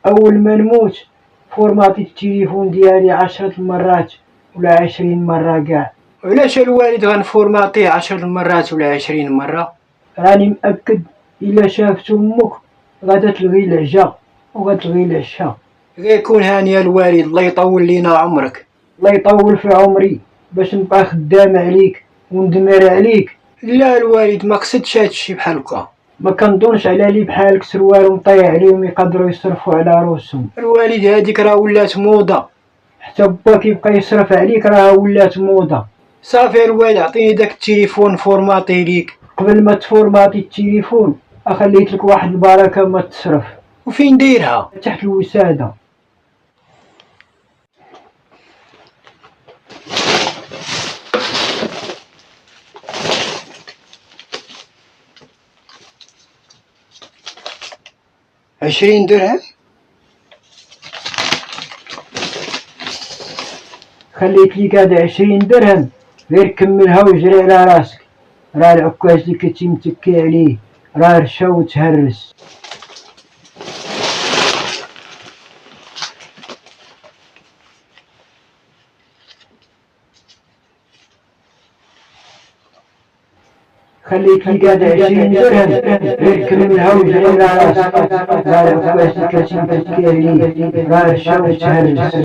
أول ما نموت فورماطي التليفون ديالي 10 مرات ولا 20 مرة كاع. علاش الوالد غنفورماطيه 10 مرات ولا 20 مرة؟ راني مأكد إلا شافت أمك غادا تلغي العجا وغتلغي العشا. غيكون هاني الوالد، الله يطول لينا عمرك. الله يطول في عمري باش نبقى خدام عليك وندمر عليك. لا الوالد ما قصدش هادشي بحال هكا. ما كنظنش على لي بحالك سروال مطيع عليهم يقدروا يصرفوا على روسهم. الوالد هاديك راه ولات موضة. حتى با كيبقى يصرف عليك راه ولات موضة. صافي الوالد عطيني داك التليفون فورماطي ليك. قبل ما تفورماطي التليفون اخليت لك واحد البركة ما تصرف. وفين دايرها؟ تحت الوسادة. عشرين درهم؟ خليت ليك هاد 20 درهم، غير كملها وجري على راسك، راه العكاز اللي كنتي متكي عليه راه رشا وتهرس. خليت ليك هاد 20 درهم، غير كملها وجري على راسك، راه العكاز اللي كنتي متكي عليه راه رشا وتهرس.